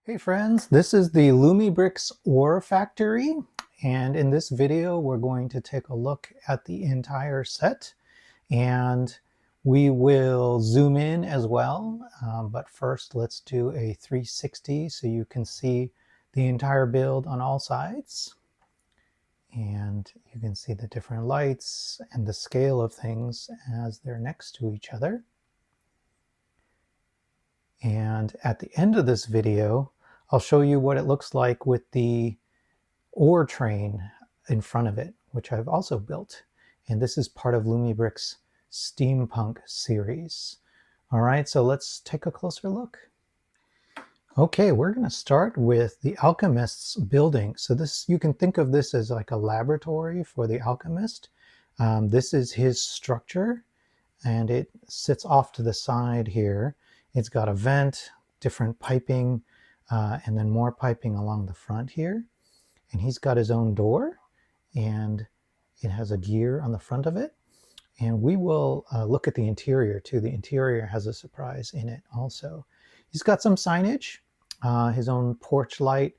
Hey friends, this is the Lumibricks Ore Factory, and in this video we're going to take a look at the entire set, and we will zoom in as well, but first let's do a 360 so you can see the entire build on all sides, and you can see the different lights and the scale of things as they're next to each other. And at the end of this video, I'll show you what it looks like with the ore train in front of it, which I've also built. And this is part of Lumibricks Steampunk series. All right, so let's take a closer look. Okay, we're going to start with the Alchemist's building. So this, you can think of this as like a laboratory for the Alchemist. This is his structure, and it sits off to the side here. It's got a vent, different piping, and then more piping along the front here. And he's got his own door, and it has a gear on the front of it. And we will look at the interior too. The interior has a surprise in it also. He's got some signage, his own porch light,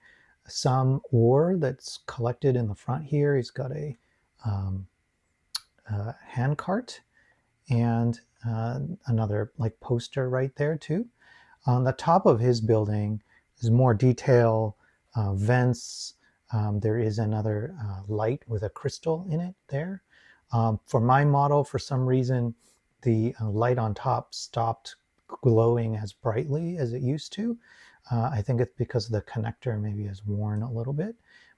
some ore that's collected in the front here. He's got a hand cart, and another like poster right there too. On the top of his building is more detail, vents. There is another light with a crystal in it there. For my model, for some reason, the light on top stopped glowing as brightly as it used to. I think it's because the connector maybe has worn a little bit,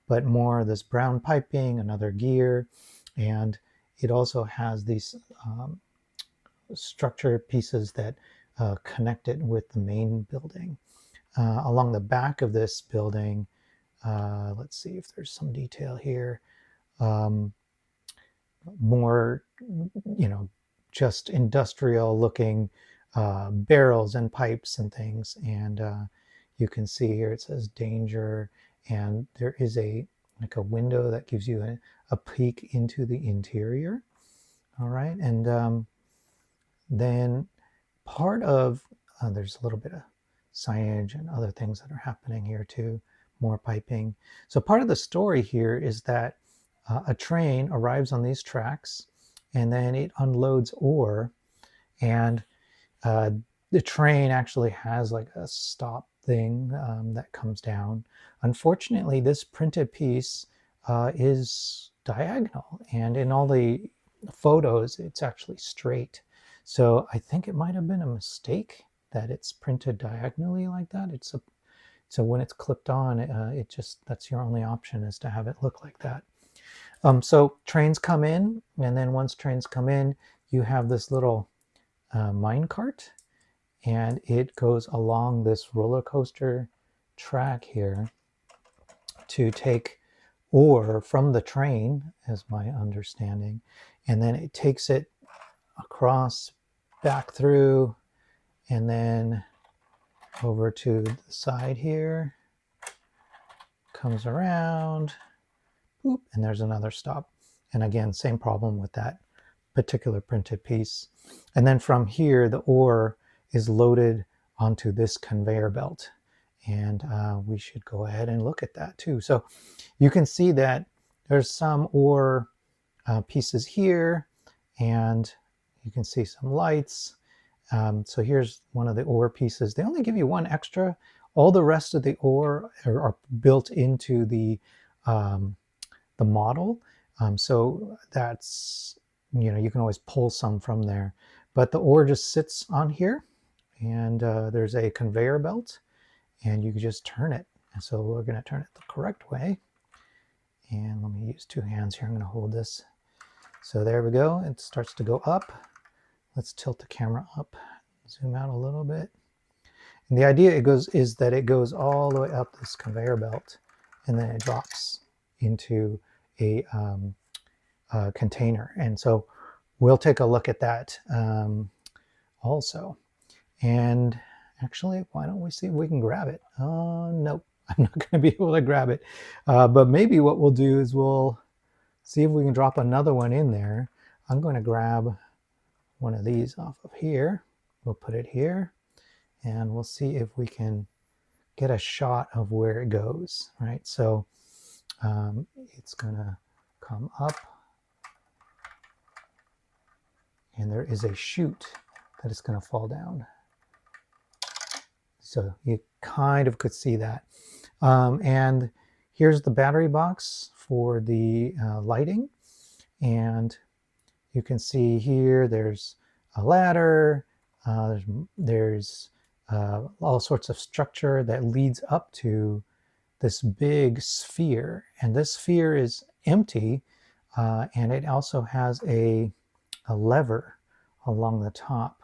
but more of this brown piping, another gear, and it also has these structure pieces that connect it with the main building. Along the back of this building, let's see if there's some detail here. More, just industrial looking barrels and pipes and things. And you can see here it says danger, and there is a window that gives you a peek into the interior. All right, and then part of, there's a little bit of signage and other things that are happening here too, more piping. So part of the story here is that a train arrives on these tracks, and then it unloads ore, and the train actually has like a stop thing that comes down. Unfortunately, this printed piece is diagonal, and in all the photos it's actually straight. So I think it might have been a mistake that it's printed diagonally like that. So when it's clipped on, it just, that's your only option, is to have it look like that. So trains come in, and then once trains come in, you have this little mine cart, and it goes along this roller coaster track here to take ore from the train, as my understanding, and then it takes it across, back through, and then over to the side here, comes around, boop, and there's another stop. And again, same problem with that particular printed piece. And then from here, the ore is loaded onto this conveyor belt. And we should go ahead and look at that too. So you can see that there's some ore pieces here, and you can see some lights. So here's one of the ore pieces. They only give you one extra. All the rest of the ore are built into the model. So that's, you can always pull some from there. But the ore just sits on here, and there's a conveyor belt, and you can just turn it. And so we're going to turn it the correct way. And let me use two hands here. I'm going to hold this. So there we go. It starts to go up. Let's tilt the camera up, zoom out a little bit. And the idea is that it goes all the way up this conveyor belt, and then it drops into a container. And so we'll take a look at that also. And actually, why don't we see if we can grab it? Nope, I'm not going to be able to grab it. But maybe what we'll do is we'll see if we can drop another one in there. I'm going to grab one of these off of here. We'll put it here, and we'll see if we can get a shot of where it goes, right? So it's gonna come up, and there is a chute that is gonna fall down. So you kind of could see that. And here's the battery box for the lighting. And you can see here there's a ladder, there's all sorts of structure that leads up to this big sphere. And this sphere is empty, and it also has a lever along the top.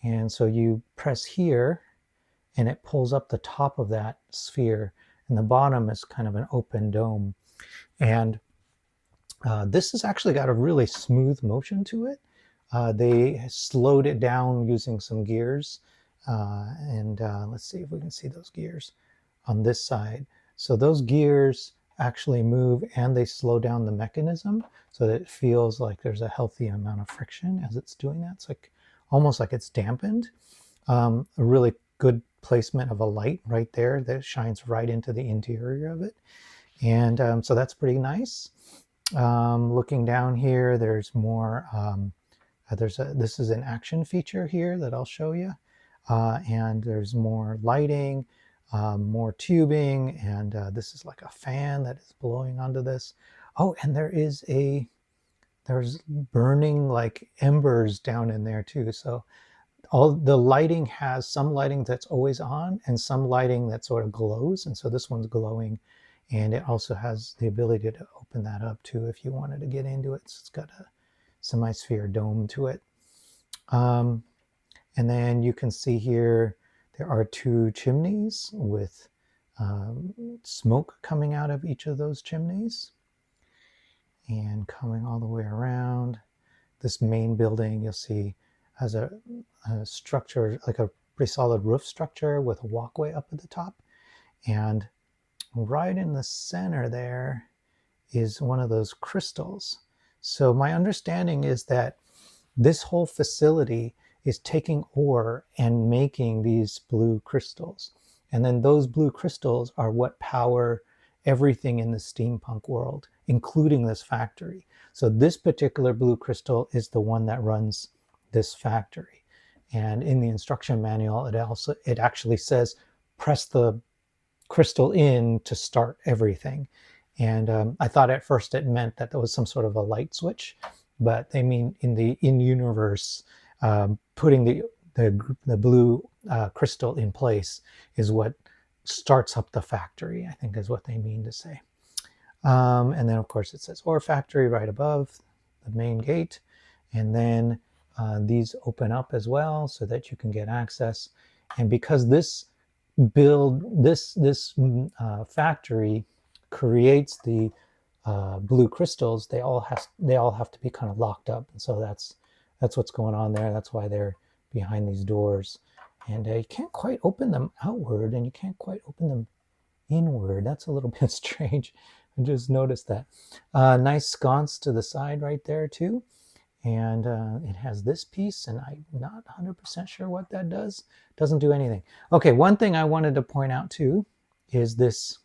And so you press here, and it pulls up the top of that sphere, and the bottom is kind of an open dome. And this has actually got a really smooth motion to it. They slowed it down using some gears, and let's see if we can see those gears on this side. So those gears actually move, and they slow down the mechanism so that it feels like there's a healthy amount of friction as it's doing that. It's like almost like it's dampened. A really good placement of a light right there that shines right into the interior of it. And so that's pretty nice. Looking down here, there's more, this is an action feature here that I'll show you. And there's more lighting, more tubing, and this is like a fan that is blowing onto this. Oh, and there's burning like embers down in there too. So all the lighting has some lighting that's always on and some lighting that sort of glows. And so this one's glowing, and it also has the ability to open that up too if you wanted to get into it. So it's got a semi-sphere dome to it. And then you can see here there are 2 chimneys with smoke coming out of each of those chimneys. And coming all the way around, this main building you'll see has a structure, like a pretty solid roof structure with a walkway up at the top. And right in the center there is one of those crystals. So my understanding is that this whole facility is taking ore and making these blue crystals. And then those blue crystals are what power everything in the steampunk world, including this factory. So this particular blue crystal is the one that runs this factory. And in the instruction manual, it actually says press the crystal in to start everything. And I thought at first it meant that there was some sort of a light switch, but they mean in universe, putting the blue crystal in place is what starts up the factory, I think is what they mean to say. And then of course it says Ore Factory right above the main gate. And then these open up as well so that you can get access. And because this factory creates the blue crystals, they all have to be kind of locked up. And so that's what's going on there. That's why they're behind these doors. And you can't quite open them outward, and you can't quite open them inward. That's a little bit strange. I just noticed that. Nice sconce to the side right there too. And it has this piece, and I'm not 100% sure what that does. Doesn't do anything. Okay, one thing I wanted to point out too is this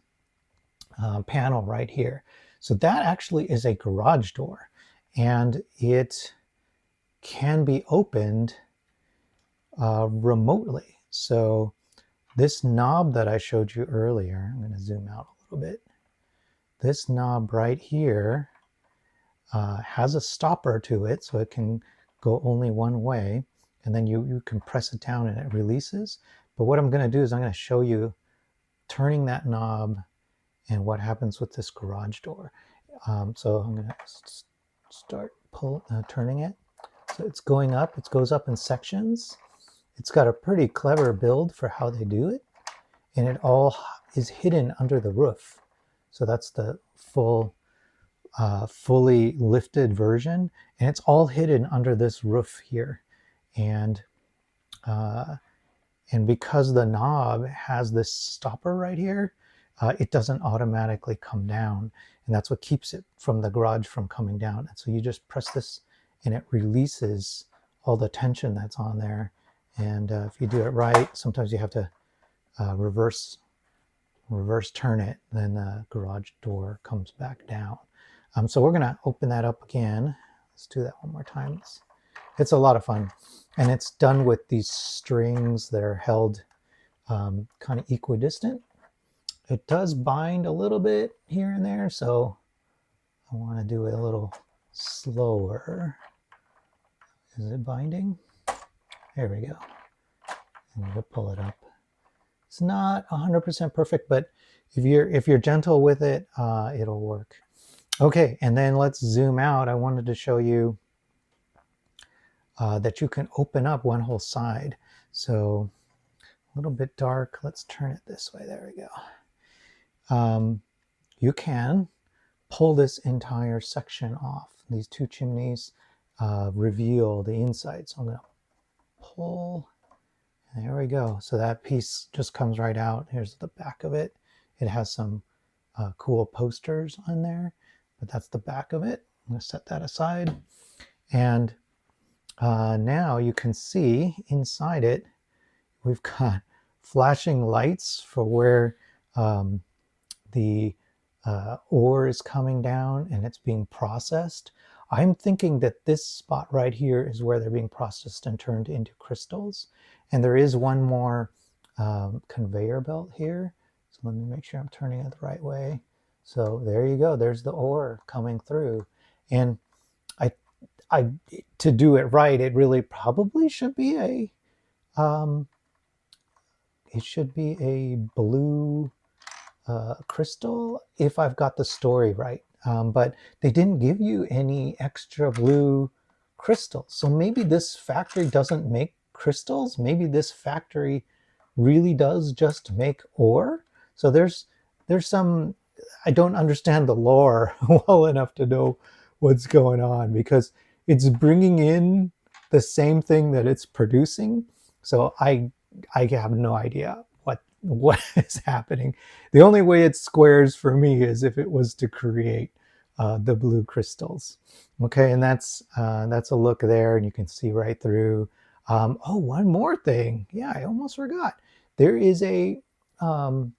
panel right here. So that actually is a garage door, and it can be opened remotely. So this knob that I showed you earlier, I'm going to zoom out a little bit. This knob right here has a stopper to it, so it can go only one way, and then you can press it down and it releases. But what I'm going to do is I'm going to show you turning that knob and what happens with this garage door. So I'm going to start turning it. So it's going up. It goes up in sections. It's got a pretty clever build for how they do it, and it all is hidden under the roof. So that's the fully lifted version, and it's all hidden under this roof here. And because the knob has this stopper right here, it doesn't automatically come down, and that's what keeps it from the garage from coming down. And so you just press this and it releases all the tension that's on there. And if you do it right, sometimes you have to reverse reverse turn it, then the garage door comes back down. So we're going to open that up again. Let's do that one more time. It's a lot of fun. And it's done with these strings that are held kind of equidistant. It does bind a little bit here and there, so I want to do it a little slower. Is it binding? There we go. And we'll pull it up. It's not 100% perfect, but if you're gentle with it, it'll work. Okay, and then let's zoom out. I wanted to show you that you can open up one whole side. So a little bit dark. Let's turn it this way. There we go. You can pull this entire section off. These two chimneys reveal the inside. So I'm going to pull. There we go. So that piece just comes right out. Here's the back of it. It has some cool posters on there, but that's the back of it. I'm going to set that aside. And now you can see inside it, we've got flashing lights for where the ore is coming down and it's being processed. I'm thinking that this spot right here is where they're being processed and turned into crystals. And there is one more conveyor belt here. So let me make sure I'm turning it the right way. So there you go. There's the ore coming through. And to do it right, it really probably should be a blue crystal if I've got the story right. But they didn't give you any extra blue crystals. So maybe this factory doesn't make crystals. Maybe this factory really does just make ore. So there's some, I don't understand the lore well enough to know what's going on, because it's bringing in the same thing that it's producing. So I have no idea what is happening. The only way it squares for me is if it was to create the blue crystals. Okay, and that's a look there, and you can see right through. Oh, one more thing. Yeah, I almost forgot. There is a, you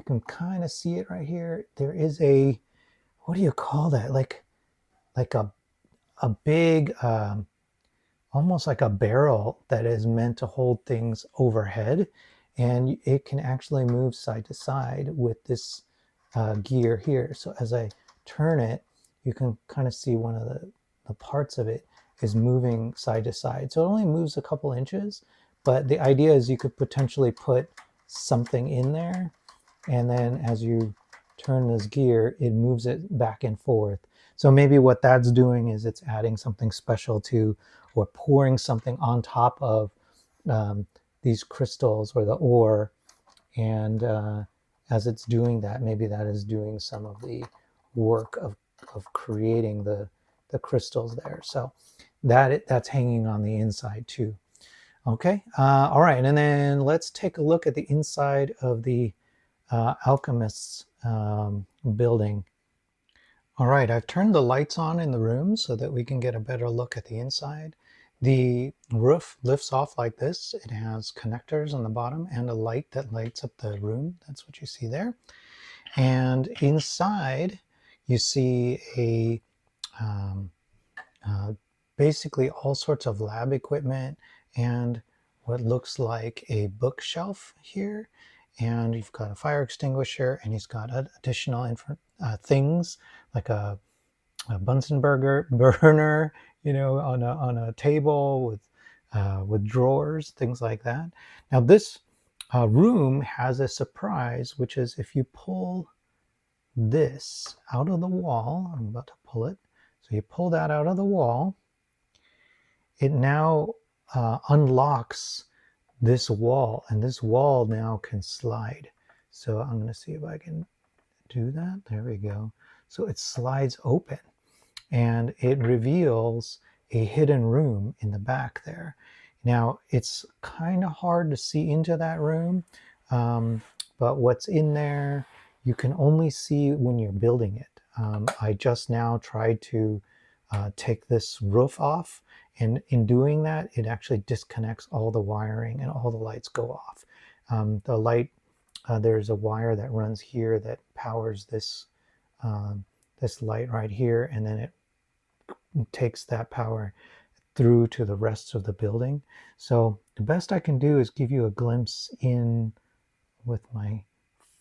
can kind of see it right here. There is a, what do you call that? Like a big, almost like a barrel that is meant to hold things overhead. And it can actually move side to side with this gear here. So as I turn it, you can kind of see one of the parts of it is moving side to side. So it only moves a couple inches, but the idea is you could potentially put something in there. And then as you turn this gear, it moves it back and forth. So maybe what that's doing is it's adding something special to, or pouring something on top of these crystals or the ore. And as it's doing that, maybe that is doing some of the work of creating the crystals there. So that's hanging on the inside too. Okay, all right, and then let's take a look at the inside of the Alchemist's building. All right, I've turned the lights on in the room so that we can get a better look at the inside. The roof lifts off like this. It has connectors on the bottom and a light that lights up the room. That's what you see there. And inside, you see basically all sorts of lab equipment and what looks like a bookshelf here. And you've got a fire extinguisher, and he's got additional things like a Bunsen burner, on a table with drawers, things like that. Now this room has a surprise, which is if you pull this out of the wall, I'm about to pull it. So you pull that out of the wall, it now unlocks this wall, and this wall now can slide. So I'm going to see if I can do that. There we go. So it slides open, and it reveals a hidden room in the back there. Now it's kind of hard to see into that room, but what's in there you can only see when you're building it. I just now tried to take this roof off, and in doing that, it actually disconnects all the wiring and all the lights go off. The light there's a wire that runs here that powers this this light right here, and then it takes that power through to the rest of the building. So the best I can do is give you a glimpse in with my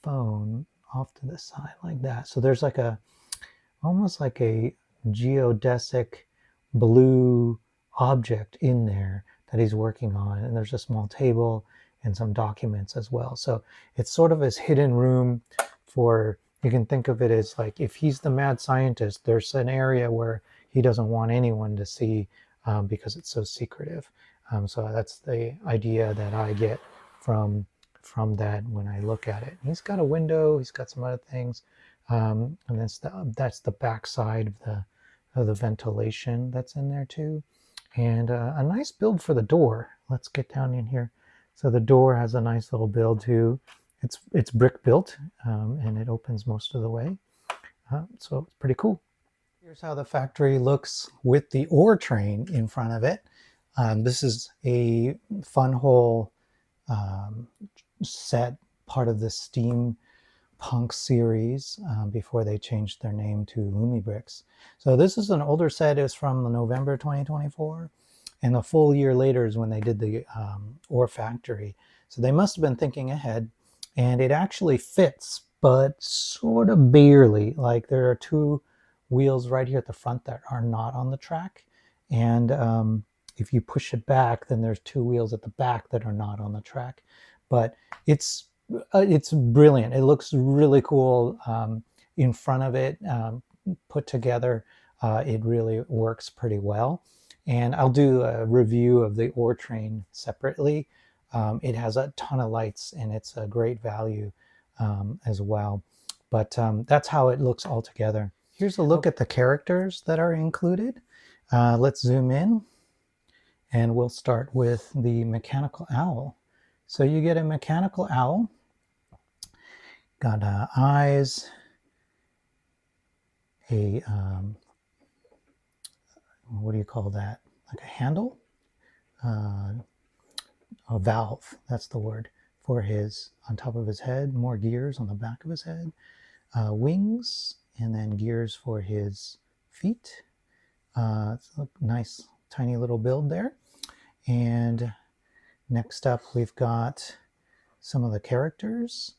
phone off to the side like that. So there's like a almost like a geodesic blue object in there that he's working on, and there's a small table and some documents as well. So it's sort of his hidden room for, you can think of it as like, if he's the mad scientist, there's an area where he doesn't want anyone to see because it's so secretive. So that's the idea that I get from that when I look at it. He's got a window, he's got some other things, and that's the back side of the ventilation that's in there too. And a nice build for the door. Let's get down in here. So the door has a nice little build too. It's brick built, and it opens most of the way. So it's pretty cool. Here's how the factory looks with the ore train in front of it. This is a fun hole set, part of the Steampunk series before they changed their name to Lumibricks. So this is an older set. It was from November 2024, and a full year later is when they did the Ore Factory. So they must have been thinking ahead, and it actually fits, but sort of barely. Like there are two wheels right here at the front that are not on the track, and if you push it back, then there's two wheels at the back that are not on the track. But it's brilliant. It looks really cool in front of it, put together. It really works pretty well. And I'll do a review of the Ore Train separately. It has a ton of lights, and it's a great value as well. But that's how it looks all together. Here's a look at the characters that are included. Let's zoom in, and we'll start with the mechanical owl. So you get a mechanical owl, got eyes, a, what do you call that? Like a handle? A valve, that's the word, for his, on top of his head, more gears on the back of his head, wings, and then gears for his feet. It's a nice tiny little build there. And next up, we've got some of the characters.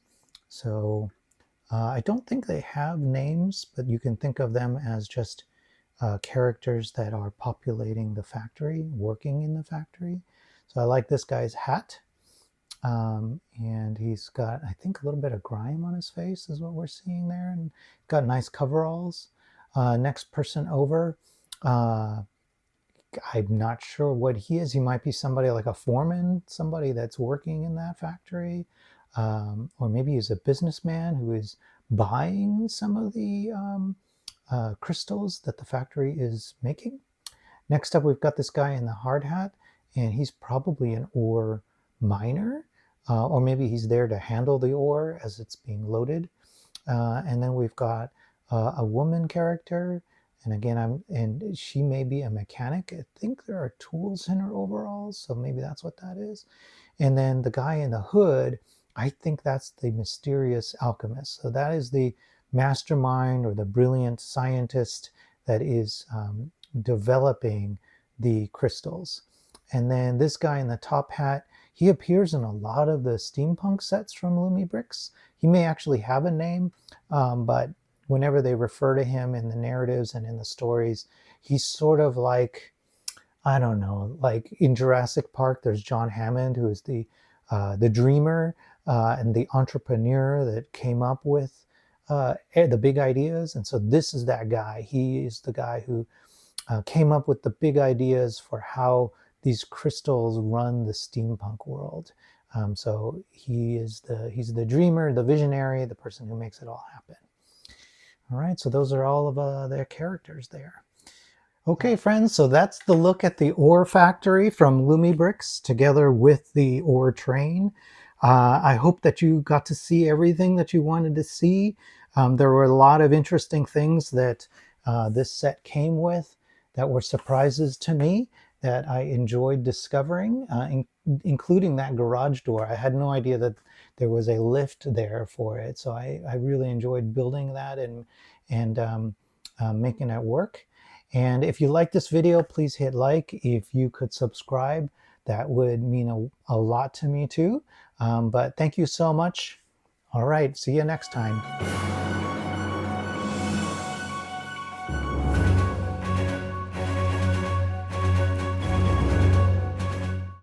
So I don't think they have names, but you can think of them as just characters that are populating the factory, working in the factory. So I like this guy's hat. And he's got, I think, a little bit of grime on his face is what we're seeing there. And got nice coveralls. Next person over, I'm not sure what he is. He might be somebody like a foreman, somebody that's working in that factory. Or maybe he's a businessman who is buying some of the crystals that the factory is making. Next up, we've got this guy in the hard hat, and he's probably an ore miner, or maybe he's there to handle the ore as it's being loaded. And then we've got a woman character, and again, and she may be a mechanic. I think there are tools in her overalls, so maybe that's what that is. And then the guy in the hood, I think that's the mysterious alchemist. So that is the mastermind or the brilliant scientist that is developing the crystals. And then this guy in the top hat, he appears in a lot of the steampunk sets from Lumibricks. He may actually have a name, but whenever they refer to him in the narratives and in the stories, he's sort of like, I don't know, like in Jurassic Park, there's John Hammond, who is the dreamer and the entrepreneur that came up with the big ideas. And so this is that guy. He is the guy who came up with the big ideas for how these crystals run the steampunk world. So he's the dreamer, the visionary, the person who makes it all happen. All right, so those are all of their characters there. Okay, friends, so that's the look at the Ore Factory from Lumibricks together with the Ore Train. I hope that you got to see everything that you wanted to see. There were a lot of interesting things that this set came with that were surprises to me that I enjoyed discovering, including that garage door. I had no idea that there was a lift there for it. So I really enjoyed building that and making it work. And if you like this video, please hit like. If you could subscribe, that would mean a lot to me too. But thank you so much. All right, see you next time.